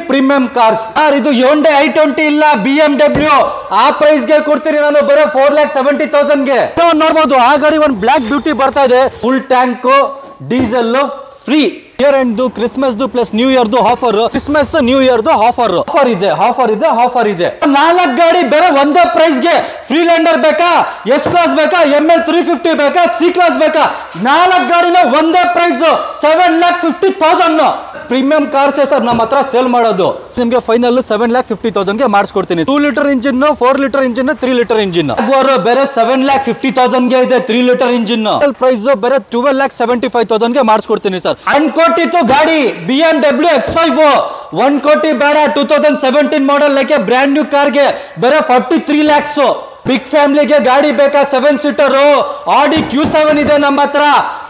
Premium cars sir. ಇದು Hyundai i20 ಇಲ್ಲ BMW ಆ ಪ್ರೈಸ್ ಗೆ ಕೊಡ್ತೀನಿ ನಾನು ಬರೋ 4,70,000 ಗೆ. ನೋಡಬಹುದು ಆ ಗಾಡಿ ಒಂದು ಬ್ಲಾಕ್ ಬ್ಯೂಟಿ ಬರ್ತಾ ಇದೆ, full tank diesel free. Year end Christmas plus new year offer, Christmas new year offer ಇದೆ. 4 ಗಾಡಿ ಬೇರೆ ಒಂದೇ ಪ್ರೈಸ್ ಗೆ. ಫ್ರೀಲ್ಯಾಂಡರ್ ಬೇಕಾ, ಎಸ್ ಕ್ಲಾಸ್ ಬೇಕಾ, ML 350 ಬೇಕಾ, ಸಿ ಕ್ಲಾಸ್ ಬೇಕಾ, 4 ಗಾಡಿನ ಒಂದೇ ಪ್ರೈಸ್ 7,50,000. ಪ್ರೀಮಿಯಂ ಕಾರ್ಸ್ ಸರ್ ನಮ್ಮ ಹತ್ರ ಸೇಲ್ ಮಾಡೋದು. ನಿಮ್ಗೆ ಫೈನಲ್ 7,50,000 ಗೆ ಮಾಡಿಸ್ಕೊಡ್ತೀನಿ. 2 litre engine, 4 litre engine, 3 litre engine ಬೇರೆ 7,50,000 ಗೆ ಇದೆ. 3 ಲೀಟರ್ ಇಂಜಿನ್ ಪ್ರೈಸ್ ಬೇರೆ 12,75,000 ಗೆ ಮಾಡಿಸ್ಕೊಡ್ತೀನಿ ಸರ್. 1 ಕೋಟಿ ಗಾಡಿ BMW X5 1 ಕೋಟಿ ಬೇಡ. 2017 ಮಾಡೆಲ್ ಲೈಕ್ ಬ್ರ್ಯಾಂಡ್ ನ್ಯೂ ಕಾರ್ಗೆ ಬೇರೆ 43 lakhs. ಬಿಗ್ ಫ್ಯಾಮಿಲಿಗೆ ಗಾಡಿ ಬೇಕಾ 7 ಸೀಟರ್ Audi Q7 ಇದೆ ನಮ್ಮ ಹತ್ರ,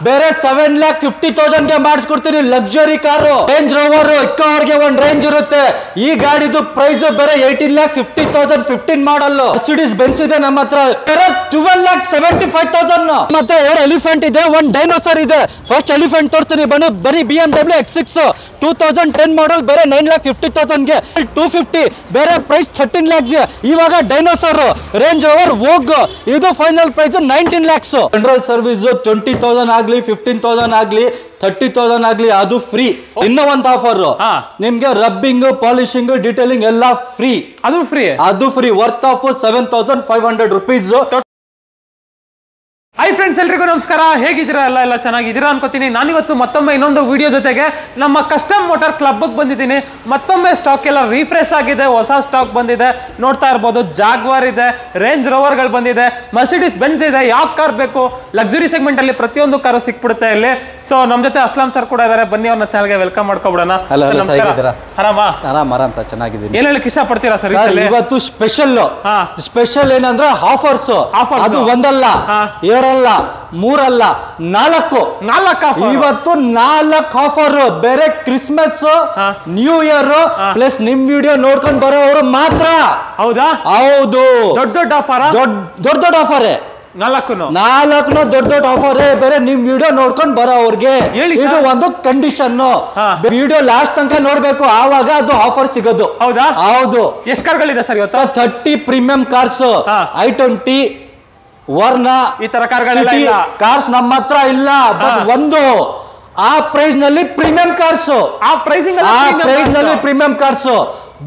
ಬೇರೆ 7,50,000 ಗೆ ಮಾಡಿಸ್ಕೊಡ್ತೀನಿ. ಲಕ್ಸುರಿ ಕಾರು ರೇಂಜ್ ರೋವರ್ ಅವ್ರಿಗೆ ಒಂದು ರೇಂಜ್ ಇರುತ್ತೆ. ಈ ಗಾಡಿದು ಪ್ರೈಸ್ ಬೇರೆ 18,50,000 15 ಮಾಡಲ್. ಮರ್ಸಿಡೀಸ್ ಬೆನ್ಸ್ ಇದೆ ನಮ್ಮ ಹತ್ರ, ಬೇರೆ 12,75,000. ಮತ್ತೆ 2 ಎಲಿಫೆಂಟ್ ಇದೆ, 1 ಡೈನೋಸರ್ ಇದೆ. ಫಸ್ಟ್ ಎಲಿಫೆಂಟ್ ತೋರಿಸ್ತೀನಿ ಬನ್ನಿ. BMW X6 2010 ಮಾಡಲ್ ಬೇರೆ 9,50,000 ಗೆ. 250 ಬೇರೆ ಪ್ರೈಸ್ 13 lakhs. ಇವಾಗ ಡೈನೋಸರ್ ರೇಂಜ್ ರೋವರ್ ವೋಗ್ ಇದು final price 19 lakhs. General service 20,000 ಆಗ್ಲಿ, 15,000 ಆಗ್ಲಿ, 30,000 ಆಗ್ಲಿ ಅದು ಫ್ರೀ. ಇನ್ನೂ ಒಂದು ಆಫರ್ ನಿಮ್ಗೆ ರಬ್ಬಿಂಗ್, ಪಾಲಿಶಿಂಗ್, ಡೀಟೇಲಿಂಗ್ ಎಲ್ಲ ಫ್ರೀ. ಅದು free worth of 7,500 rupees. Hi friends, ಎಲ್ರಿಗೂ ನಮಸ್ಕಾರ. ಹೇಗಿದ್ದೀರಾ? ಎಲ್ಲ ಚೆನ್ನಾಗಿದ್ದೀರಾ ಅನ್ಕೋತೀನಿ. ನಾನಿವತ್ತು ಮತ್ತೊಮ್ಮೆ ಇನ್ನೊಂದು ವಿಡಿಯೋ ಜೊತೆಗೆ ನಮ್ಮ ಕಸ್ಟಮ್ ಮೋಟಾರ್ ಕ್ಲಬ್ಗೆ ಬಂದಿದ್ದೀನಿ. ಮತ್ತೊಮ್ಮೆ ಸ್ಟಾಕ್ ಎಲ್ಲ ರಿಫ್ರೆಶ್ ಆಗಿದೆ, ಹೊಸ ಸ್ಟಾಕ್ ಬಂದಿದೆ. ನೋಡ್ತಾ ಇರ್ಬೋದು, ಜಾಗ್ವಾರ್ ಇದೆ, ರೇಂಜ್ ರೋವರ್ಗಳು ಬಂದಿದೆ, ಮರ್ಸಿಡೀಸ್ ಬೆನ್ಸ್ ಇದೆ. ಯಾವ ಕಾರ್ ಬೇಕು, ಲಕ್ಸುರಿ ಸೆಗ್ಮೆಂಟ್ ಅಲ್ಲಿ ಪ್ರತಿಯೊಂದು ಕಾರು ಸಿಕ್ಬಿಡುತ್ತೆ ಇಲ್ಲಿ. ಸೊ ನಮ್ಮ ಜೊತೆ ಅಸ್ಲಾಂ ಸರ್ ಕೂಡ ಇದ್ದಾರೆ. ಬನ್ನಿ ಅವ್ರನ್ನ ಚಾನಲ್ಗೆ ವೆಲ್ಕಮ್ ಮಾಡ್ಕೊಬಿಡೋಣ. ಆರಾಮ ಚೆನ್ನಾಗಿದ್ದೀನಿ. ಏನ್ ಹೇಳಕ್ ಇಷ್ಟಪಡ್ತೀರಾ ಸರ್? ಇವತ್ತು ಸ್ಪೆಷಲ್ ಏನಂದ್ರೆ ಆಫರ್ಸ್. ಅದು ಒಂದಲ್ಲ, ಎರಡಲ್ಲ, ಮೂರಲ್ಲ, 4 ಇವತ್ತು 4 ಆಫರ್. ಬೇರೆ ಕ್ರಿಸ್ಮಸ್, ನ್ಯೂ ಇಯರ್ ಪ್ಲಸ್ ನಿಮ್ ವಿಡಿಯೋ ನೋಡ್ಕೊಂಡು ಬರೋರು ಮಾತ್ರ. ಹೌದಾ? ಹೌದು. ದೊಡ್ಡ ಆಫರ್, ದೊಡ್ಡ ಆಫರ್. 4 ದೊಡ್ಡ ಆಫರ್. ಬೇರೆ ನಿಮ್ ವಿಡಿಯೋ ನೋಡ್ಕೊಂಡು ಬರೋವ್ರಿಗೆ ಇದು ಒಂದು ಕಂಡೀಷನ್. ವಿಡಿಯೋ ಲಾಸ್ಟ್ ತನಕ ನೋಡ್ಬೇಕು, ಆವಾಗ ಅದು ಆಫರ್ ಸಿಗೋದು. ಹೌದಾ? ಹೌದು. ಎಷ್ಟು ಕಾರ್ಗಳಿದೆ ಸರ್ ಇವತ್ತು? 30 ಪ್ರೀಮಿಯಂ ಕಾರ್ಸ್, i20 ವರ್ಣ ಈ ತರ ಕಾರ್ಸ್ ನಮ್ಮ ಹತ್ರ ಇಲ್ಲ. ಬಟ್ ಒಂದು ಆ ಪ್ರೈಸ್ ನಲ್ಲಿ ಪ್ರೀಮಿಯಂ ಕಾರ್ಸ್, ಆ ಪ್ರೈಸಿಂಗ್ ನಲ್ಲಿ ಪ್ರೀಮಿಯಂ ಕಾರ್ಸ್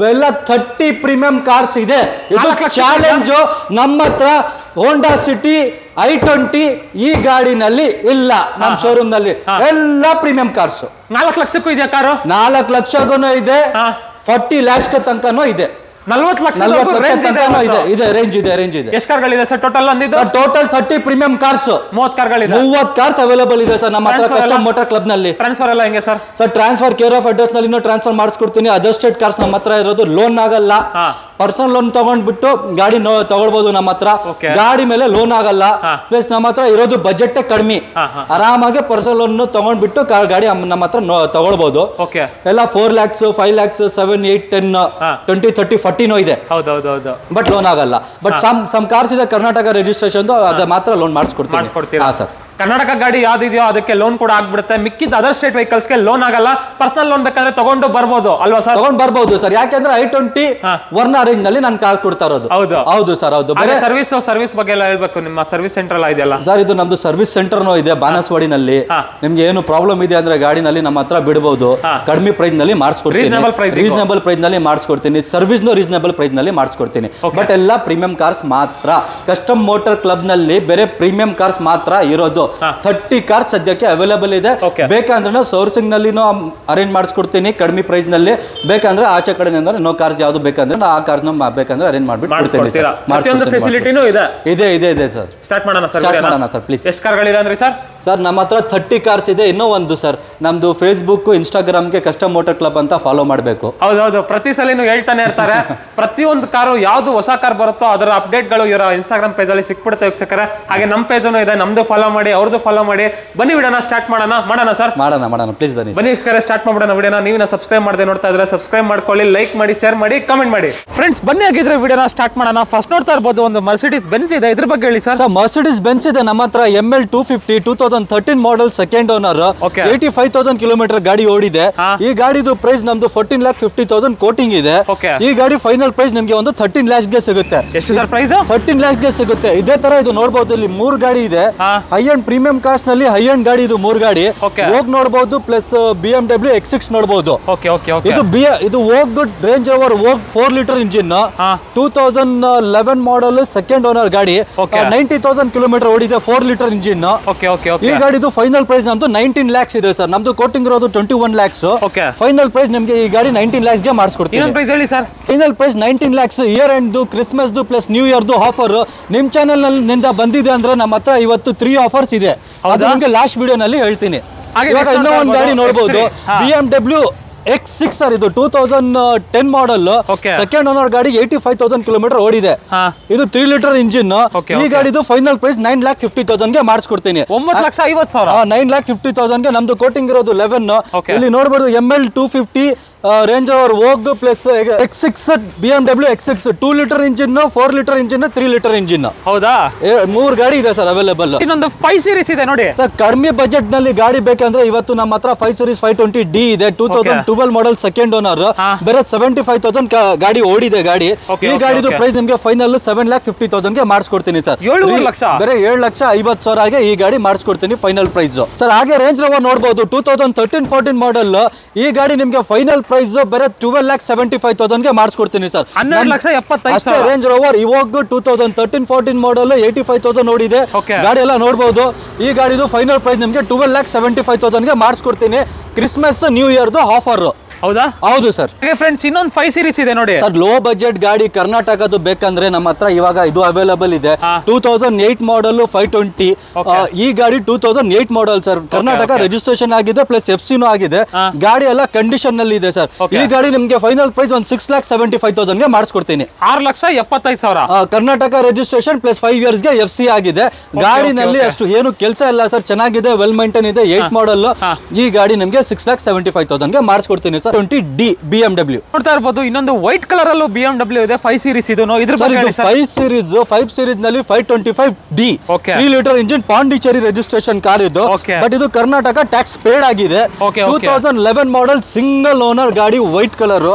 ಎಲ್ಲ 30 ಪ್ರೀಮಿಯಂ ಕಾರ್ಸ್ ಇದೆ. ಇದು ಚಾಲೆಂಜ್. ನಮ್ಮ ಹತ್ರ ಹೋಂಡಾ ಸಿಟಿ i20 ಈ ಗಾಡಿನಲ್ಲಿ ಇಲ್ಲ. ನಮ್ಮ ಶೋರೂಮ್ ನಲ್ಲಿ ಎಲ್ಲ ಪ್ರೀಮಿಯಂ ಕಾರ್ಸ್. 4 ಲಕ್ಷಕ್ಕೂ ಇದೆ ಕಾರು? 4 ಲಕ್ಷಗೂ ಇದೆ, 40 lakhs ತನಕನೂ ಇದೆ, 40 ಲಕ್ಷ ರೇಂಜ್ ಇದೆ. ಎಷ್ಟು ಕಾರ್ಗಳಿದೆ sir total? Total 30 premium cars, 30 ಕಾರ್ಗಳಿದೆ. 30 ಕಾರ್ಸ್ ಅವೈಲೇಬಲ್ ಇದೆ ಸರ್ ನಮ್ಮ ಹತ್ರ ಕಸ್ಟಮ್ ಮೋಟಾರ್ ಕ್ಲಬ್ ನಲ್ಲಿ. ಟ್ರಾನ್ಸ್ಫರ್ ಎಲ್ಲ ಹೆಂಗೆ sir? Transfer care of address ನಲ್ಲಿ ಟ್ರಾನ್ಸ್ಫರ್ ಮಾಡಿಸ್ಕೊಡ್ತೀನಿ. ಅಡ್ಜಸ್ಟೆಡ್ ಕಾರ್ಸ್ ನಮ್ಮ ಹತ್ರ ಇರೋದು, ಲೋನ್ ಆಗಲ್ಲ. ಪರ್ಸನಲ್ ಲೋನ್ ತಗೊಂಡ್ಬಿಟ್ಟು ಗಾಡಿ ತಗೊಳ್ಬಹುದು ನಮ್ಮ ಹತ್ರ. ಗಾಡಿ ಮೇಲೆ ಲೋನ್ ಆಗಲ್ಲ. ಪ್ಲಸ್ ನಮ್ಮ ಹತ್ರ ಇರೋದು ಬಜೆಟ್ ಕಡಿಮೆ, ಆರಾಮಾಗಿ ಪರ್ಸನಲ್ ಲೋನ್ ತಗೊಂಡ್ಬಿಟ್ಟು ಗಾಡಿ ನಮ್ಮ ಹತ್ರ ತಗೊಳ್ಬಹುದು. ಎಲ್ಲ 4 lakhs, 5 lakhs, 7, 8, 10, 20, 30, 40 ಇದೆ. ಬಟ್ ಲೋನ್ ಆಗಲ್ಲ. ಬಟ್ ಸಮ್ ಕಾರ್ಸ್ ಇದೆ ಕರ್ನಾಟಕ ರಿಜಿಸ್ಟ್ರೇಷನ್, ಅದ ಮಾತ್ರ ಲೋನ್ ಮಾಡಿಸ್ಕೊಡ್ತೀನಿ. ಹಾ ಸರ್. ಕರ್ನಾಟಕ ಗಾಡಿ ಯಾವ್ದಿದೆಯೋ ಅದಕ್ಕೆ ಲೋನ್ ಕೂಡ ಆಗ್ಬಿಡುತ್ತೆ. ಮಿಕ್ಕಿದ ಅದರ್ ಸ್ಟೇಟ್ ವೆಹಿಕಲ್ಸ್ ಗೆ ಲೋನ್ ಆಗಲ್ಲ. ಪರ್ಸನಲ್ ಲೋನ್ ಬೇಕಂದ್ರೆ ತಗೊಂಡು ಬರ್ಬೋದು ಅಲ್ವಾ ಸರ್? ತಗೊಂಡು ಬರ್ಬೋದು ಸರ್. ಯಾಕೆಂದ್ರೆ i20 ವರ್ಣ ರೇಂಜ್ ನಲ್ಲಿ ನಾನು ಕಾರ್ ಕೊಡ್ತಾ ಇರೋದು. ಹೌದು ಸರ್. ಹೌದು. ಸರ್ವಿಸ್ ಬಗ್ಗೆ ಎಲ್ಲ ಹೇಳ್ಬೇಕು. ನಿಮ್ಮ ಸರ್ವಿಸ್ ಸೆಂಟರ್ ಎಲ್ಲ ಇದೆಯಲ್ಲ ಸರ್? ಇದು ನಮ್ದು ಸರ್ವಿಸ್ ಸೆಂಟರ್ ಇದೆ ಬಾನಸವಾಡಿನಲ್ಲಿ. ನಿಮ್ಗೆ ಏನು ಪ್ರಾಬ್ಲಮ್ ಇದೆ ಅಂದ್ರೆ ಗಾಡಿನಲ್ಲಿ ನಮ್ಮ ಹತ್ರ ಬಿಡಬಹುದು. ಕಡಿಮೆ ಪ್ರೈಸ್ ನಲ್ಲಿ ಮಾಡಿಸ್ಕೊಡ್ತೀನಿ. ರೀಸನಬಲ್ ಪ್ರೈಸ್ ನಲ್ಲಿ ಮಾಡಿಸ್ಕೊಡ್ತೀನಿ. ಸರ್ವಿಸ್ ರೀಸನಬಲ್ ಪ್ರೈಸ್ ನಲ್ಲಿ ಮಾಡಿಸ್ಕೊಡ್ತೀನಿ. ಬಟ್ ಎಲ್ಲ ಪ್ರೀಮಿಯಂ ಕಾರ್ಸ್ ಮಾತ್ರ. ಕಸ್ಟಮ್ ಮೋಟಾರ್ ಕ್ಲಬ್ ನಲ್ಲಿ ಬೇರೆ ಪ್ರೀಮಿಯಂ ಕಾರ್ಸ್ ಮಾತ್ರ ಇರೋದು. 30 ಕಾರ್ಸ್ ಸದ್ಯಕ್ಕೆ ಅವೈಲೇಬಲ್ ಇದೆ. ಬೇಕಂದ್ರೆ ಸೋರ್ಸಿಂಗ್ ನಲ್ಲಿ ಅರೇಂಜ್ ಮಾಡಿಸ್ಕೊಡ್ತೀನಿ ಕಡಿಮೆ ಪ್ರೈಸ್ ನಲ್ಲಿ. ಬೇಕಂದ್ರೆ ಆಚೆ ಕಡೆ ನೋ ಕಾರ್ಸ್ ಯಾವ್ದು ಬೇಕಂದ್ರೆ ಆ ಕಾರ್ಸ್ ಬೇಕಂದ್ರೆ ಅರೇಂಜ್ ಮಾಡ್ಬಿಟ್ಟು ಫೆಸಿಲಿಟಿನೂ ಇದೆ ಸರ್. ಸ್ಟಾರ್ಟ್ ಮಾಡೋಣ ಸರ್ ಪ್ಲೀಸ್. ಎಷ್ಟು ಕಾರ್ಗಳಿದೆ ಅಂದ್ರೆ ಸರ್? ಸರ್ ನಮ್ಮ ಹತ್ರ 30 ಕಾರ್ಸ್ ಇದೆ. ಇನ್ನೂ ಒಂದು ಸರ್, ನಮ್ದು ಫೇಸ್ಬುಕ್, ಇನ್ಸ್ಟಾಗ್ರಾಮ್ಗೆ ಕಸ್ಟಮ್ ಮೋಟಾರ್ ಕ್ಲಬ್ ಅಂತ ಫಾಲೋ ಮಾಡಬೇಕು. ಹೌದೌದು, ಪ್ರತಿ ಸಲಿನೂ ಹೇಳ್ತಾನೆ ಇರ್ತಾರೆ. ಪ್ರತಿಯೊಂದು ಕಾರು ಯಾವ್ದು ಹೊಸ ಕಾರ್ ಬರುತ್ತೋ ಅದರ ಅಪ್ಡೇಟ್ಗಳು ಇವರ ಇನ್ಸ್ಟಾಗ್ರಾಮ್ ಪೇಜ್ ಅಲ್ಲಿ ಸಿಕ್ಬಿಡುತ್ತೆ ವೀಕ್ಷಕರೇ. ಹಾಗೆ ನಮ್ಮ ಪೇಜ್ ಇದೆ, ನಮ್ದು ಫಾಲೋ ಮಾಡಿ, ಅವ್ರದ್ದು ಫಾಲೋ ಮಾಡಿ. ಬನ್ನಿ ವಿಡಿಯೋನ ಸ್ಟಾರ್ಟ್ ಮಾಡೋಣ ಸರ್. ಮಾಡೋಣ ಪ್ಲೀಸ್ ಬನ್ನಿ ವೀಕ್ಷಕರೇ, ಸ್ಟಾರ್ಟ್ ಮಾಡ್ಬಿಡೋಣ ವಿಡಿಯೋನ. ನೀವಿನ ಸಬ್ಸ್ಕ್ರೈಬ್ ಮಾಡದೆ ನೋಡ್ತಾ ಇದ್ರೆ ಸಬ್ಸ್ಕ್ರೈಬ್ ಮಾಡ್ಕೊಳ್ಳಿ, ಲೈಕ್ ಮಾಡಿ, ಶೇರ್ ಮಾಡಿ, ಕಮೆಂಟ್ ಮಾಡಿ. ಫ್ರೆಂಡ್ಸ್ ಬನ್ನಿ ಆಗಿದ್ರೆ ವಿಡಿಯೋನ ಸ್ಟಾರ್ಟ್ ಮಾಡೋಣ. ಫಸ್ಟ್ ನೋಡ್ತಾ ಇರ್ಬೋದು ಒಂದು ಮರ್ಸಿಡೀಸ್ ಬೆನ್ಸ್ ಇದೆ, ಇದ್ರ ಬಗ್ಗೆ ಹೇಳಿ ಸರ್. ಮರ್ಸಿಡೀಸ್ ಬೆನ್ಸ್ ಇದೆ ನಮ್ಮ ಹತ್ರ. ML 250 2013 model second owner, Okay. 85,000 kilometre ಗಾಡಿ ಓಡಿದೆ. ಈ ಗಾಡಿದು ಪ್ರೈಸ್ ನಮ್ದು 14,50,000 ಕೋಟಿಂಗ್ ಇದೆ. Okay. ಈ ಗಾಡಿ ಫೈನಲ್ ಪ್ರೈಸ್ ನಿಮ್ಗೆ ಒಂದು 13 lakhs ಗೆ ಸಿಗುತ್ತೆ. ಎಷ್ಟು ಸರ್ ಪ್ರೈಸ್? 13 lakhs ಗೆ ಸಿಗುತ್ತೆ. ಇದೇ ತರ ಇದು ನೋಡಬಹುದು, ಇಲ್ಲಿ 3 ಗಾಡಿ ಇದೆ. ಹೈ ಅಂಡ್ ಪ್ರೀಮಿಯಂ ಕಾರ್ಸ್ ನಲ್ಲಿ ಹೈ ಅಂಡ್ ಗಾಡಿ ಇದು 3 ಗಾಡಿ ಹೋಗ್ ನೋಡಬಹುದು. ಪ್ಲಸ್ BMW X6 ನೋಡಬಹುದು. ಇದು ಹೋಗ್ ರೇಂಜ್ ರೋವರ್ ಹೋಗ್ 4 litre engine 2011 model second owner ಗಾಡಿ. 90,000 ಕಿಲೋಮೀಟರ್ ಓಡಿದೆ, 4 ಲೀಟರ್ ಇಂಜಿನ್. ಈ ಗಾಡಿದು ಫೈನಲ್ ಪ್ರೈಸ್ ನಮ್ದು 19 lakhs ಇದೆ ಸರ್. ನಮ್ದು ಕೋಟಿಂಗ್ ಇರೋದು 21 lakhs. ಫೈನಲ್ ಪ್ರೈಸ್ ನಿಮ್ಗೆ ಈ ಗಾಡಿ 19 lakhs ಗೆ ಮಾಡಿಸ್ಕೊಡ್ತೀವಿ. Final price 19 lakhs. Year end Christmas plus new year offer ನಿಮ್ ಚಾನೆಲ್ ನಿಂದ ಬಂದಿದೆ ಅಂದ್ರೆ ನಮ್ಮ ಹತ್ರ ಇವತ್ತು 3 ಆಫರ್ಸ್ ಇದೆ. ಅದು ನಿಮ್ಗೆ ಲಾಸ್ಟ್ ವಿಡಿಯೋ ನಲ್ಲಿ ಹೇಳ್ತೀನಿ. ಇವಾಗ ಇನ್ನೂ ಒಂದು ಗಾಡಿ ನೋಡಬಹುದು, BMW X6 ಸರ್. ಇದು 2010 ಮಾಡಲ್ ಸೆಕೆಂಡ್ ಓನರ್ ಗಾಡಿ, 85,000 ಕಿಲೋಮೀಟರ್ ಓಡಿದೆ. ಇದು 3 ಲೀಟರ್ ಇಂಜಿನ್. ಈ ಗಾಡಿದು ಫೈನಲ್ ಪ್ರೈಸ್ 9,50,000 ಗೆ ಮಾಡಿಸ್ಕೊಡ್ತೀನಿ. 9,50,000 9,50,000 ಗೆ. ನಮ್ದು ಕೋಟಿಂಗ್ ಇರೋದು 11. ಇಲ್ಲಿ ನೋಡಬಹುದು ML 250 ರೇಂಜ್ ಓವರ್ ಹೋಗ್ plus X6 BMW X6 2 litre engine, 4 litre engine, 3 litre engine. ಹೌದಾ? 3 ಗಾಡಿ ಇದೆ ಸರ್ ಅವೈಲೇಬಲ್. ಇನ್ನೊಂದು 5 ಸೀರೀಸ್ ಇದೆ ನೋಡಿ ಸರ್. ಕಡಿಮೆ ಬಜೆಟ್ ನಲ್ಲಿ ಗಾಡಿ ಬೇಕಂದ್ರೆ ಇವತ್ತು ನಮ್ಮ ಹತ್ರ 5 ಸೀರೀಸ್ 520D ಇದೆ. 2012 ಮಾಡಲ್ ಸೆಕೆಂಡ್ ಓನರ್, ಬೇರೆ 75,000 ಗಾಡಿ ಓಡಿದೆ ಗಾಡಿ. ಈ ಗಾಡಿದು ಪ್ರೈಸ್ ನಿಮ್ಗೆ ಫೈನಲ್ 7,50,000 ಗೆ ಮಾಡಿಸ್ಕೊಡ್ತೀನಿ ಸರ್. 7 ಲಕ್ಷ ಬೇರೆ 7,50,000 ಈ ಗಾಡಿ ಮಾಡಿಸ್ಕೊಡ್ತೀನಿ ಫೈನಲ್ ಪ್ರೈಸ್ ಸರ್. ಹಾಗೆ ರೇಂಜ್ ರೋವರ್ ನೋಡಬಹುದು 2013-14 ಮಾಡಲ್. ಈ ಗಾಡಿ ನಿಮ್ಗೆ ಫೈನಲ್ ಪ್ರೈಸ್ ಬೇರೆ 12,75,000 ಗೆ ಮಾಡಿಸ್ಕೊಡ್ತೀನಿ ಸರ್. 12,75,000 range rover. ಇವಾಗ 2013-14 ಮಾಡಲ್ 85,000 ಓಡಿದೆ ಗಾಡಿ ಎಲ್ಲ ನೋಡಬಹುದು. ಈ ಗಾಡಿದು ಫೈನಲ್ ಪ್ರೈಸ್ ನಿಮ್ಗೆ 12,75,000 ಗೆ ಮಾಡಿಸ್ಕೊಡ್ತೀನಿ. Christmas new year offer. ಹೌದಾ? ಹೌದು ಸರ್. ಫ್ರೆಂಡ್ಸ್ ಇನ್ನೊಂದು 5 ಸೀರೀಸ್ ಇದೆ ನೋಡಿ ಸರ್. ಲೋ ಬಜೆಟ್ ಗಾಡಿ ಕರ್ನಾಟಕದ್ದು ಬೇಕಂದ್ರೆ ನಮ್ಮ ಹತ್ರ ಇವಾಗ ಇದು ಅವೈಲೇಬಲ್ ಇದೆ. 2008 ಮಾಡಲ್ 520. ಈ ಗಾಡಿ 2008 ಮಾಡಲ್ ಸರ್. ಕರ್ನಾಟಕ ರಿಜಿಸ್ಟ್ರೇಷನ್ ಆಗಿದೆ ಪ್ಲಸ್ FC ಆಗಿದೆ. ಗಾಡಿ ಎಲ್ಲ ಕಂಡೀಷನ್ ನಲ್ಲಿ ಇದೆ ಸರ್. ಈ ಗಾಡಿ ನಿಮ್ಗೆ ಫೈನಲ್ ಪ್ರೈಸ್ ಒಂದು 6,75,000 ಗೆ ಮಾಡಿಸ್ಕೊಡ್ತೀನಿ. 6,75,000 ಕರ್ನಾಟಕ ರಿಜಿಸ್ಟ್ರೇಷನ್ ಪ್ಲಸ್ 5 years ಗೆ FC ಆಗಿದೆ. ಗಾಡಿನಲ್ಲಿ ಅಷ್ಟು ಏನು ಕೆಲಸ ಇಲ್ಲ ಸರ್. ಚೆನ್ನಾಗಿದೆ, ವೆಲ್ ಮೇಂಟೈನ್ ಇದೆ. 8 ಮಾಡಲ್. ಈ ಗಾಡಿ ನಿಮ್ಗೆ 6,75,000 ಗೆ ಮಾಡಿಸ್ಕೊಡ್ತೀನಿ. 20D BMW ನೋಡ್ತಾ ಇರಬಹುದು. ಇನ್ನೊಂದು ವೈಟ್ ಕಲರ್ ಅಲ್ಲೂ BMW ಇದೆ. 5 ಸೀರೀಸ್ ಇದು. ಇದ್ರ ಬಗ್ಗೆ 5 ಸೀರೀಸ್ ನಲ್ಲಿ 525D 3 litre engine Pondicherry registration car ಇದು. ಬಟ್ ಇದು ಕರ್ನಾಟಕ ಟ್ಯಾಕ್ಸ್ ಪೇಡ್ ಆಗಿದೆ. 2011 ಮಾಡಲ್ ಸಿಂಗಲ್ ಓನರ್ ಗಾಡಿ, ವೈಟ್ ಕಲರ್.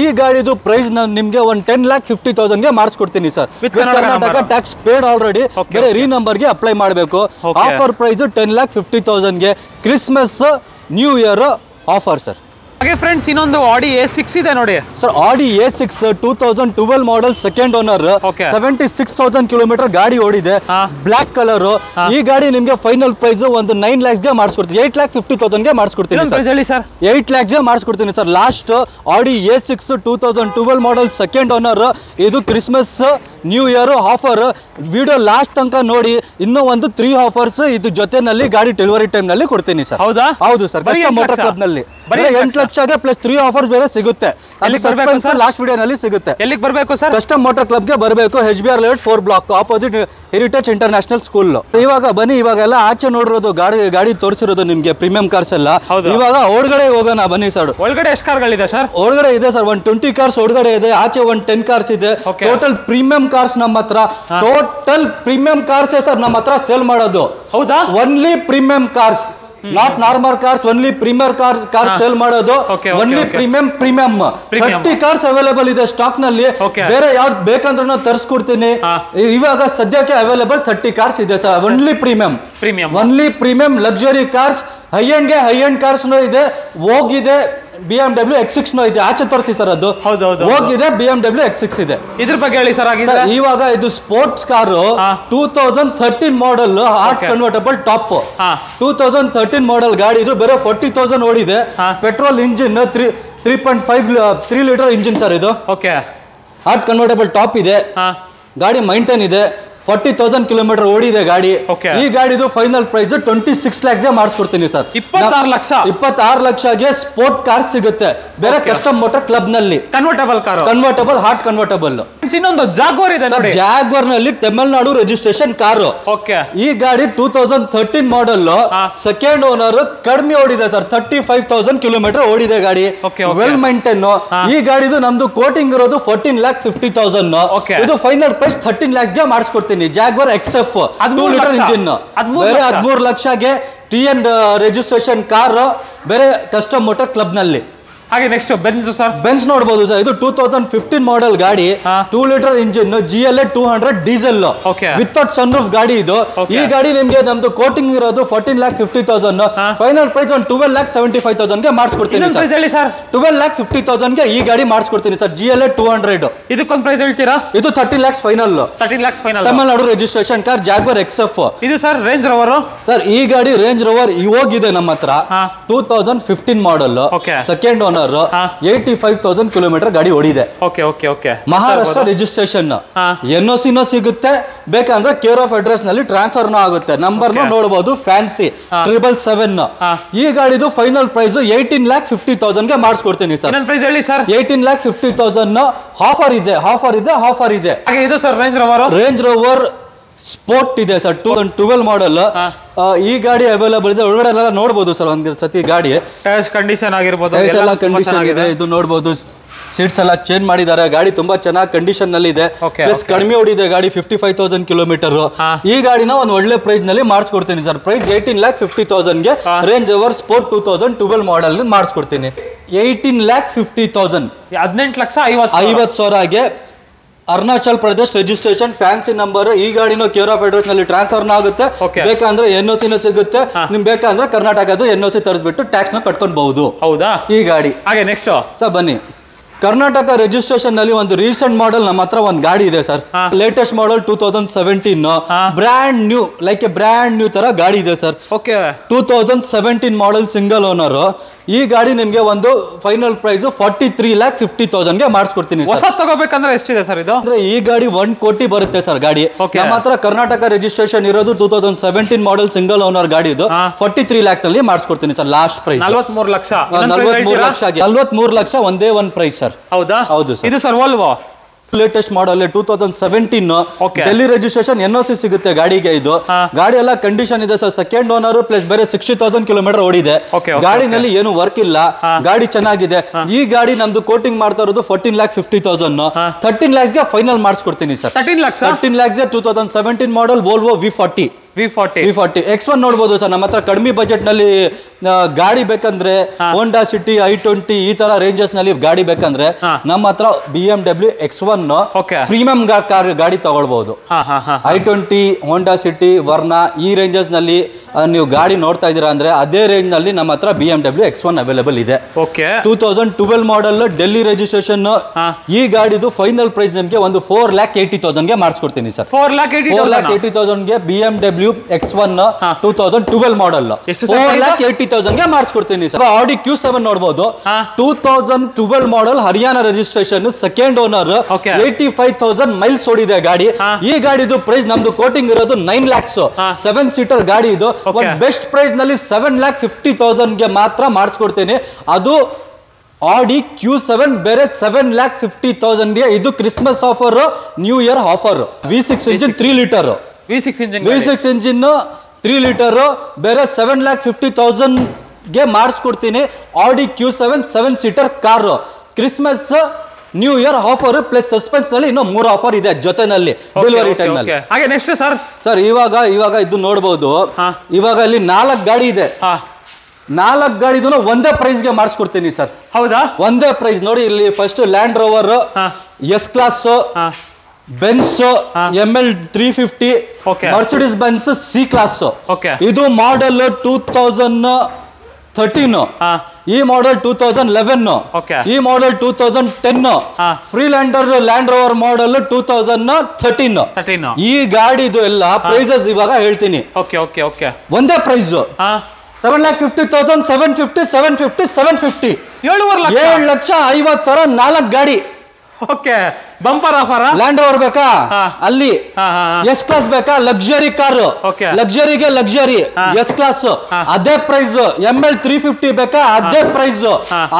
ಈ ಗಾಡಿದು ಪ್ರೈಸ್ ನಿಮ್ಗೆ ಒಂದು 10,50,000 ಗೆ ಮಾಡಿಸ್ಕೊಡ್ತೀನಿ sir. Karnataka tax paid already. ಬೇರೆ ರೀ ನಂಬರ್ ಗೆ ಅಪ್ಲೈ ಮಾಡಬೇಕು. ಆಫರ್ ಪ್ರೈಸ್ 10,50,000 ಗೆ. Christmas new year offer sir. ಹಾಗೆ ಫ್ರೆಂಡ್ಸ್ ಇನ್ನೊಂದು ಆಡಿ A6 ಇದೆ ನೋಡಿ ಸರ್. ಆಡಿ A6 2012 model second owner, 76,000 kilometre ಗಾಡಿ ಓಡಿದೆ. Black colour. ಈ ಗಾಡಿ ನಿಮ್ಗೆ ಫೈನಲ್ ಪ್ರೈಸ್ ಒಂದು 9 lakhs ಗೆ ಮಾಡಿಸ್ಕೊಡ್ತೀನಿ. 8,50,000 ಗೆ ಮಾಡಿಸ್ಕೊಡ್ತೀನಿ ಸರ್. 8 lakhs ಗೆ ಮಾಡಿಸ್ಕೊಡ್ತೀನಿ ಸರ್. ಲಾಸ್ಟ್ ಆಡಿ A6 2012 ಮಾಡಲ್ ಸೆಕೆಂಡ್ ಓನರ್. ಇದು Christmas new year offer. Video last ತನಕ ನೋಡಿ. ಇನ್ನೂ ಒಂದು 3 ಆಫರ್ಸ್ ಇದು ಜೊತೆನಲ್ಲಿ ಗಾಡಿ ಡೆಲಿವರಿ ಟೈಮ್ ನಲ್ಲಿ ಕೊಡ್ತೀನಿ ಸರ್. ಹೌದಾ? ಹೌದು ಸರ್. ಕಸ್ಟಮ್ ಮೋಟಾರ್ ಕ್ಲಬ್ ನಲ್ಲಿ 8 ಲಕ್ಷಗೆ ಪ್ಲಸ್ 3 ಆಫರ್ಸ್ ಬೇರೆ ಸಿಗುತ್ತೆ. ಲಾಸ್ಟ್ ವಿಡಿಯೋ ನಲ್ಲಿ ಸಿಗುತ್ತೆ. ಎಲ್ಲಿಗೆ ಬರಬೇಕು ಸರ್? ಕಸ್ಟಮ್ ಮೋಟಾರ್ ಕ್ಲಬ್ ಗೆ ಬರಬೇಕು. HBR layout 4 block opposite heritage international school. ಇವಾಗ ಬನ್ನಿ, ಇವಾಗೆಲ್ಲ ಆಚೆ ನೋಡಿರೋದು ಗಾಡಿ ತೋರಿಸಿರೋದು ನಿಮ್ಗೆ ಪ್ರೀಮಿಯಂ ಕಾರ್ಸ್ ಎಲ್ಲ. ಇವಾಗ ಒಳಗಡೆ ಹೋಗೋಣ ಬನ್ನಿ ಸರ್. ಒಳಗಡೆ ಎಷ್ಟು ಕಾರ್ಗಳಿದೆ ಸರ್? ಒಳಗಡೆ ಇದೆ ಸರ್ ಒಂದು 20 ಕಾರ್ಸ್ ಒಳಗಡೆ ಇದೆ. ಆಚೆ ಒಂದು 10 ಕಾರ್ಸ್ ಇದೆ. ಟೋಟಲ್ ಪ್ರೀಮಿಯಂ ಕಾರ್ಸ್ ನಮ್ಮ ಹತ್ರ. ಟೋಟಲ್ ಪ್ರೀಮಿಯಂ ಕಾರ್ಸ್ ಸರ್ ನಮ್ಮ ಹತ್ರ ಸೇಲ್ ಮಾಡೋದು. ಹೌದಾ? Only premium cars, not normal cars. Only premier car sale ಮಾಡೋದು. ಓನ್ಲಿ ಪ್ರೀಮಿಯಂ 30 ಕಾರ್ಸ್ ಅವೈಲೇಬಲ್ ಇದೆ ಸ್ಟಾಕ್ ನಲ್ಲಿ. ಬೇರೆ ಯಾವ್ದು ಬೇಕಂದ್ರೂ ತರಿಸ್ಕೊಡ್ತೀನಿ. ಇವಾಗ ಸದ್ಯಕ್ಕೆ ಅವೈಲೇಬಲ್ 30 ಕಾರ್ಸ್ ಇದೆ sir. Only premium, only premium luxury cars. High end cars ಇದೆ. ಹೋಗಿದೆ BMW X6 ಇದೆ. ಆಚೆ ತೋರಿಸ್ತಾರೆ ಅದು. ಹೋಗಿದೆ BMW X6 ಇದೆ. ಇದ್ರ ಬಗ್ಗೆ ಹೇಳಿ ಸರ್. ಇವಾಗ ಇದು ಸ್ಪೋರ್ಟ್ಸ್ ಕಾರ್ 2013 ಮಾಡಲ್ ಹಾರ್ಟ್ ಕನ್ವರ್ಟಬಲ್ ಟಾಪ್. 2013 ಮಾಡಲ್ ಗಾಡಿ ಇದು. ಬೇರೆ 40,000 ಓಡಿದೆ. Petrol engine 3 litre engine sir ಇದು. ಹಾರ್ಟ್ ಕನ್ವರ್ಟಬಲ್ ಟಾಪ್ ಇದೆ. ಗಾಡಿ ಮೈಂಟೈನ್ ಇದೆ. 40,000 ಕಿಲೋಮೀಟರ್ ಓಡಿದೆ ಗಾಡಿ. ಈ ಗಾಡಿದು ಫೈನಲ್ ಪ್ರೈಸ್ 26 lakhs ಗೆ ಮಾಡಿಸ್ಕೊಡ್ತೀನಿ ಸರ್. 26 ಲಕ್ಷಗೆ ಸ್ಪೋರ್ಟ್ ಕಾರ್ ಸಿಗುತ್ತೆ ಬೇರೆ ಕಸ್ಟಮ್ ಮೋಟಾರ್ ಕ್ಲಬ್ ನಲ್ಲಿ. Convertible car, convertible heart convertible. Friends ಇನ್ನೊಂದು ಜಾಗ್ವಾರ್ ಇದೆ ನೋಡಿ. ಜಾಗ್ವಾರ್ ನಲ್ಲಿ ತಮಿಳುನಾಡು ರಿಜಿಸ್ಟ್ರೇಷನ್ ಕಾರು. ಓಕೆ, ಈ ಗಾಡಿ 2013 ಮಾಡಲ್, ಸೆಕೆಂಡ್ ಓನರ್, ಕಡಿಮೆ ಓಡಿದೆ ಸರ್. 35,000 ಕಿಲೋಮೀಟರ್ ಓಡಿದೆ ಗಾಡಿ. Well maintain. ಈ ಗಾಡಿದು ನಮ್ದು ಕೋಟಿಂಗ್ ಇರೋದು 14,50,000. ಇದು ಫೈನಲ್ ಪ್ರೈಸ್ 13 lakhs ಗೆ ಮಾಡಿಸ್ಕೊಡ್ತೀನಿ. ಜಾಗ್ವಾರ್ XF 2 ಲೀಟರ್ ಇಂಜಿನ್, ಬೇರೆ 13 ಲಕ್ಷಗೆ TN ರಿಜಿಸ್ಟ್ರೇಷನ್ ಕಾರ್, ಬೇರೆ ಕಸ್ಟಮ್ ಮೋಟರ್ ಕ್ಲಬ್ ನಲ್ಲಿ. ಹಾಗೆ ನೆಕ್ಸ್ಟ್ ಬೆನ್ಸ್ ಸರ್. ಬೆನ್ಸ್ ನೋಡಬಹುದು ಸರ್. ಇದು 2015 ಮಾಡೆಲ್ ಗಾಡಿ, 2 litre engine, GLA 200 diesel without sunroof ಗಾಡಿ ಇದು. ಈ ಗಾಡಿ ನಿಮ್ಗೆ ನಮ್ದು ಕೋಟಿಂಗ್ ಇರೋದು 14,50,000. ಫೈನಲ್ ಪ್ರೈಸ್ ಒಂದು 12,75,000 ಗೆ ಮಾಡಿಸ್ಕೊಡ್ತೀನಿ ಸರ್. 12,50,000 ಗೆ ಈ ಗಾಡಿ ಮಾಡಿಸ್ಕೊಡ್ತೀನಿ ಸರ್. GLA 200. ಇದಕ್ಕೊಂದು ಪ್ರೈಸ್ ಹೇಳ್ತೀರಾ? ಇದು 30 lakhs final. 30 lakhs final. Tamil Nadu registration car, Jaguar XF. ಇದು ಸರ್ ರೇಂಜ್ ರೋವರ್. ಸರ್ ಈ ಗಾಡಿ ರೇಂಜ್ ರೋವರ್ ಇವಾಗಿದೆ ನಮ್ಮ ಹತ್ರ. 2015 ಮಾಡೆಲ್, ಸೆಕೆಂಡ್ ಓನರ್, 85,000 ಕಿಲೋಮೀಟರ್ ಗಾಡಿ ಓಡಿದೆ. ಮಹಾರಾಷ್ಟ್ರ ರಿಜಿಸ್ಟ್ರೇಷನ್. NOC ಸಿಗುತ್ತೆ, ಬೇಕಂದ್ರೆ ಕೇರ್ ಆಫ್ ಅಡ್ರೆಸ್ ನಲ್ಲಿ ಟ್ರಾನ್ಸ್ಫರ್ ಆಗುತ್ತೆ. ನಂಬರ್ ನೋಡಬಹುದು, ಫ್ಯಾನ್ಸಿ 777. ಈ ಗಾಡಿದು ಫೈನಲ್ ಪ್ರೈಸ್ 18,50,000 ಗೆ ಮಾಡಿಸ್ಕೊಡ್ತೀನಿ ಸರ್. 18,50,000 ಆಫರ್ ಇದೆ. ಇದು ಸರ್ ರೇಂಜ್ ರೋವರ್ ಸ್ಪೋರ್ಟ್ ಇದೆ ಸರ್, 2012 ಮಾಡೆಲ್. ಈ ಗಾಡಿ ಅವೈಲೇಬಲ್ ಇದೆ. ಒಳಗಡೆ ಎಲ್ಲ ನೋಡಬಹುದು ಸರ್. ಒಂದ್ ಸತಿ ಗಾಡಿ ಕಂಡೀಷನ್ ಆಗಿರ್ಬೋದು, ಕಂಡೀಷನ್ ಇದೆ. ಇದು ನೋಡಬಹುದು, ಸೀಟ್ಸ್ ಎಲ್ಲ ಚೇಂಜ್ ಮಾಡಿದ್ದಾರೆ. ಗಾಡಿ ತುಂಬಾ ಚೆನ್ನಾಗಿ ಕಂಡೀಷನ್ ನಲ್ಲಿ ಇದೆ. ಪ್ಲಸ್ ಕಡಿಮೆ ಓಡಿದೆ ಗಾಡಿ, 55,000 ಕಿಲೋಮೀಟರ್. ಈ ಗಾಡಿನ ಒಂದು ಒಳ್ಳೆ ಪ್ರೈಸ್ ನಲ್ಲಿ ಮಾಡಿಸ್ಕೊಡ್ತೀನಿ ಸರ್. ಪ್ರೈಸ್ 18,50,000 ಗೆ ರೇಂಜ್ ಓವರ್ ಸ್ಪೋರ್ಟ್ 2012 ಮಾಡೆಲ್ ಮಾಡಿಸ್ಕೊಡ್ತೀನಿ. 18,50,000, 18,50,000ಗೆ Arunachal Pradesh registration, fancy number. ಈ ಗಾಡಿನೂ ಕೇರ್ ಆಫ್ ಅಡ್ರೆಸ್ ನಲ್ಲಿ ಟ್ರಾನ್ಸ್ಫರ್ ಆಗುತ್ತೆ. ಬೇಕಂದ್ರೆ NOC ಸಿಗುತ್ತೆ. ನಿಮ್ ಬೇಕಂದ್ರೆ ಕರ್ನಾಟಕದ NOC ತರಿಸ್ಬಿಟ್ಟು ಟ್ಯಾಕ್ಸ್ ನ ಕಟ್ಕೊಬಹುದು. ಹೌದಾ ಈ ಗಾಡಿ? ಹಾಗೆ ನೆಕ್ಸ್ಟ್ ಸರ್ ಬನ್ನಿ, ಕರ್ನಾಟಕ ರಿಜಿಸ್ಟ್ರೇಷನ್ ನಲ್ಲಿ ಒಂದು ರೀಸೆಂಟ್ ಮಾಡೆಲ್ ನಮ್ಮ ಹತ್ರ ಒಂದು ಗಾಡಿ ಇದೆ sir. Latest model 2017, brand new, like A brand new ತರ ಗಾಡಿ ಇದೆ ಸರ್. 2017 model, single owner. ಈ ಗಾಡಿ ನಿಮ್ಗೆ ಒಂದು ಫೈನಲ್ ಪ್ರೈಸ್ 43,50,000 ಗೆ ಮಾಡಿಸ್ಕೊಡ್ತೀನಿ. ಹೊಸ ತಗೋಬೇಕಂದ್ರೆ ಎಷ್ಟಿದೆ ಸರ್ ಇದು? ಅಂದ್ರೆ ಈ ಗಾಡಿ 1 ಕೋಟಿ ಬರುತ್ತೆ ಸರ್ ಗಾಡಿ. ನಮ್ಮ ಹತ್ರ ಕರ್ನಾಟಕ ರಿಜಿಸ್ಟ್ರೇಷನ್ ಇರೋದು 2017 ಮಾಡೆಲ್, ಸಿಂಗಲ್ ಓನರ್ ಗಾಡಿ. ಇದು 43 lakh ನಲ್ಲಿ ಮಾಡಿಸ್ಕೊಡ್ತೀನಿ sir. Last price 43 lakh. 43 lakh ಒಂದೇ ಒಂದು ಪ್ರೈಸ್ ಸರ್. ಹೌದಾ? ಹೌದು ಸರ್. ಇದು sir Volvo latest model, 2017, Delhi registration, NOC ಸಿಗುತ್ತೆ ಗಾಡಿಗೆ. ಇದು ಗಾಡಿ ಎಲ್ಲ ಕಂಡೀಷನ್ ಇದೆ ಸರ್. ಸೆಕೆಂಡ್ ಓನರ್, ಪ್ಲಸ್ ಬೇರೆ 60,000 ಕಿಲೋಮೀಟರ್ ಓಡಿದೆ. ಗಾಡಿನಲ್ಲಿ ಏನು ವರ್ಕ್ ಇಲ್ಲ, ಗಾಡಿ ಚೆನ್ನಾಗಿದೆ. ಈ ಗಾಡಿ ನಮ್ದು ಕೋಟಿಂಗ್ ಮಾಡ್ತಾ ಇರೋದು 14,50,000. 13 lakhs ಗೆ ಫೈನಲ್ ಮಾಡಿಸ್ಕೊಡ್ತೀನಿ ಸರ್. 13 lakhs ಗೆ 2017 ಮಾಡೆಲ್ ವೋಲ್ವೋ V40. X1 ನೋಡಬಹುದು ಸರ್. ನಮ್ಮ ಹತ್ರ ಕಡಿಮೆ ಬಜೆಟ್ ನಲ್ಲಿ ಗಾಡಿ ಬೇಕಂದ್ರೆ, ಹೋಂಡಾ ಸಿಟಿ, i20 ಈ ತರ ರೇಂಜಸ್ ನಲ್ಲಿ ಗಾಡಿ ಬೇಕಂದ್ರೆ ನಮ್ಮ ಹತ್ರ BMW X1 ಪ್ರೀಮಿಯಂ ಗಾಡಿ ತಗೊಳ್ಬಹುದು. i20, ಹೋಂಡಾ ಸಿಟಿ, ವರ್ನಾ ಈ ರೇಂಜಸ್ ನಲ್ಲಿ ನೀವು ಗಾಡಿ ನೋಡ್ತಾ ಇದೀರಾ ಅಂದ್ರೆ ಅದೇ ರೇಂಜ್ ನಲ್ಲಿ ನಮ್ಮ ಹತ್ರ BMW X1 ಅವೈಲೇಬಲ್ ಇದೆ. 2012 ಮಾಡೆಲ್, ಡೆಲ್ಲಿ ರಿಜಿಸ್ಟ್ರೇಷನ್. ಈ ಗಾಡಿದು ಫೈನಲ್ ಪ್ರೈಸ್ ನಿಮಗೆ ಒಂದು 4,80,000 ಗೆ ಮಾಡಿಸ್ಕೊಡ್ತೀನಿ ಸರ್. 4,80,000 ಗೆ BMW X1 2012 ಮಾಡೆಲ್ 4,80,000 ಗೆ ಮಾಡಿಸ್ಕೊಡ್ತೀನಿ ಸರ್. Audi Q7 ನೋಡಬಹುದು, 2012 model, Haryana registration, second owner, 85,000 miles ಓಡಿದೆ ಗಾಡಿ. ಈ ಗಾಡಿದು ಪ್ರೈಸ್ ನಮ್ದು ಕೋಟಿಂಗ್ ಇರೋದು 9 lakhs. 7 ಸೀಟರ್ ಗಾಡಿ ಇದು. ಒಂದು ಬೆಸ್ಟ್ ಪ್ರೈಸ್ ನಲ್ಲಿ 7,50,000 ಗೆ ಮಾತ್ರ ಮಾಡಿಸ್ಕೊಡ್ತೀನಿ. ಅದು Audi Q7, ಬೇರೆ 7,50,000 ಗೆ. ಇದು Christmas offer, new year offer. V6 engine 3 litre, V6 engine 3 litre, ಬೇರೆ 7,50,000 ಗೆ ಮಾಡಿಸ್ಕೊಡ್ತೀನಿ. Audi Q7 7 seater car. Christmas, new year offer plus suspense ನಲ್ಲಿ ಇನ್ನೂ 3 ಆಫರ್ ಇದೆ ಜೊತೆನಲ್ಲಿ ಡೆಲಿವರಿ ಟೈಮ್ ನಲ್ಲಿ. ಹಾಗೆ ನೆಕ್ಸ್ಟ್ ಸರ್ ಇವಾಗ ಇದು ನೋಡಬಹುದು. ಇವಾಗ ಇಲ್ಲಿ 4 ಗಾಡಿ ಇದೆ. 4 ಗಾಡಿದು ಒಂದೇ ಪ್ರೈಸ್ ಗೆ ಮಾಡಿಸ್ಕೊಡ್ತೀನಿ ಸರ್. ಹೌದಾ? ಒಂದೇ ಪ್ರೈಸ್ ನೋಡಿ. ಇಲ್ಲಿ first land rover S class, Benz ML 350, Mercedes Benz C class. ಇದು ಮಾಡೆಲ್ 2013, ಈ ಮಾಡೆಲ್ 2011, ಈ ಮಾಡೆಲ್ 2010, ಫ್ರೀಲ್ಯಾಂಡರ್ ಲ್ಯಾಂಡ್ ರೋವರ್ ಮಾಡೆಲ್ 2013. ಈ ಗಾಡಿದು ಎಲ್ಲ ಪ್ರೈಸಸ್ ಇವಾಗ ಹೇಳ್ತೀನಿ. ಒಂದೇ ಪ್ರೈಸ್ 7,50,000, 750, 750, 750, 7,50,000, 4 ಗಾಡಿ. Okay bumper offer Land Rover ಬೇಕಾ ಹಾ. ಅಲ್ಲಿ ಹಾ, ಹಾ, ಹಾ. ಎಸ್ ಕ್ಲಾಸ್ ಬೇಕಾ ಲಕ್ಸುರಿ ಕಾರ್ Okay. ಲಕ್ಸುರಿಗೆ ಲಕ್ಸುರಿ ಎಸ್ ಕ್ಲಾಸ್ ಅದೇ ಪ್ರೈಸ್ ML 350 ಬೇಕಾ ಅದೇ ಪ್ರೈಸ್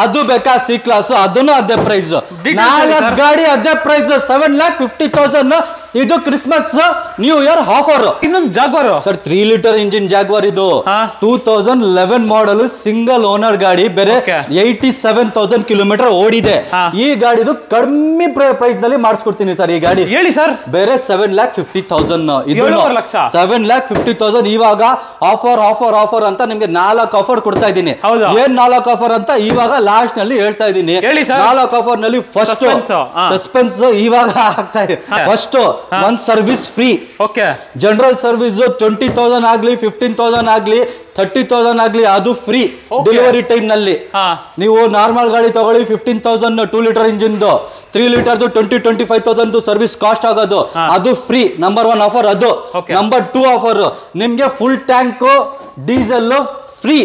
ಅದು ಬೇಕಾ ಸಿ ಕ್ಲಾಸ್ ಅದನ್ನು ಅದೇ ಪ್ರೈಸ್ Details ಹೇಳಿ 4 sir. ಗಾಡಿ ಅದೇ ಪ್ರೈಸ್ 7,50,000 ಇದು ಕ್ರಿಸ್ಮಸ್ ನ್ಯೂ ಇಯರ್ ಆಫರ್ ಇನ್ನೊಂದು Jaguar sir 3 litre engine Jaguar ಇದು ಹಾ. 2011 ಮಾಡಲ್ ಸಿಂಗಲ್ ಓನರ್ ಗಾಡಿ ಬೇರೆ Okay. 87,000 ಕಿಲೋಮೀಟರ್ ಓಡಿದೆ ಹಾ. ಈ ಗಾಡಿದು ಕಡಿಮೆ ಪ್ರೈಸ್ ನಲ್ಲಿ ಮಾಡಿಸ್ಕೊಡ್ತೀನಿ ಸರ್ ಈ ಗಾಡಿ ಹೇಳಿ ಸರ್ ಬೇರೆ 7,50,000 ಇದು 7.5 ಲಕ್ಷ. 7,50,000 ಇವಾಗ ಆಫರ್ ಅಂತ ನಿಮ್ಗೆ 4 ಆಫರ್ ಕೊಡ್ತಾ ಇದ್ದೀನಿ ಹೌದಾ? ಏನ್ 4 ಆಫರ್ ಅಂತ ಇವಾಗ ಲಾಸ್ಟ್ ನಲ್ಲಿ ಹೇಳ್ತಾ ಇದ್ದೀನಿ ಹೇಳಿ sir. 4 ಆಫರ್ ನಲ್ಲಿ ಫಸ್ಟ್ Suspense, ಹಾ. ಸಸ್ಪೆನ್ಸ್ ಇವಾಗ ಆಗ್ತಾ ಇದೆ ಫಸ್ಟ್ ಒಂದ್ service free okay general service 20,000 ಆಗ್ಲಿ 15,000 ಆಗ್ಲಿ 30,000 ಆಗ್ಲಿ ಅದು ಫ್ರೀ Okay. ಡೆಲಿವರಿ ಟೈಮ್ ನಲ್ಲಿ ಹಾ. ನೀವು ನಾರ್ಮಲ್ ಗಾಡಿ ತಗೊಳ್ಳಿ 15,000 2 litre engine 3 litre 25,000 service cost ಆಗೋದು ಅದು ಫ್ರೀ ನಂಬರ್ 1 ಆಫರ್ ಅದು Okay. ನಂಬರ್ 2 ಆಫರ್ ನಿಮ್ಗೆ full tank diesel free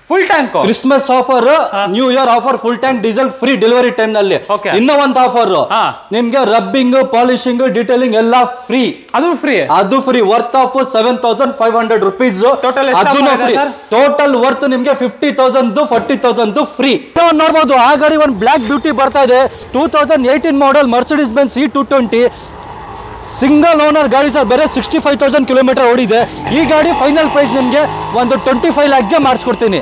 full tank Christmas offer new year offer full tank diesel free delivery time ನಲ್ಲಿ Okay. ಇನ್ನೂ ಒಂದು ಆಫರ್ ಹಾ. ನಿಮ್ಗೆ ರಬ್ಬಿಂಗ್ ಪಾಲಿಶಿಂಗ್ ಡೀಟೇಲಿಂಗ್ ಎಲ್ಲ ಫ್ರೀ ಅದು ಫ್ರೀ ಅದು free worth of 7,500 rupees Total ಎಷ್ಟು ಅದನ್ನು amount ಇದೆ ಫ್ರೀ sir? ಟೋಟಲ್ ವರ್ತ್ ನಿಮ್ಗೆ 50,000 40,000 ಫ್ರೀ ನೋಡಬಹುದು ಆ ಗಾಡಿ ಒಂದು ಬ್ಲಾಕ್ ಬ್ಯೂಟಿ ಬರ್ತಾ ಇದೆ 2018 model Mercedes Benz E220 single owner ಗಾಡಿ ಸರ್ ಬೇರೆ 65,000 ಕಿಲೋಮೀಟರ್ ಓಡಿದೆ ಈ ಗಾಡಿ ಫೈನಲ್ ಪ್ರೈಸ್ ನಿಮಗೆ ಒಂದು 25 ಲ್ಯಾಕ್ಸ್ಗೆ ಮಾಡಿಸ್ಕೊಡ್ತೀನಿ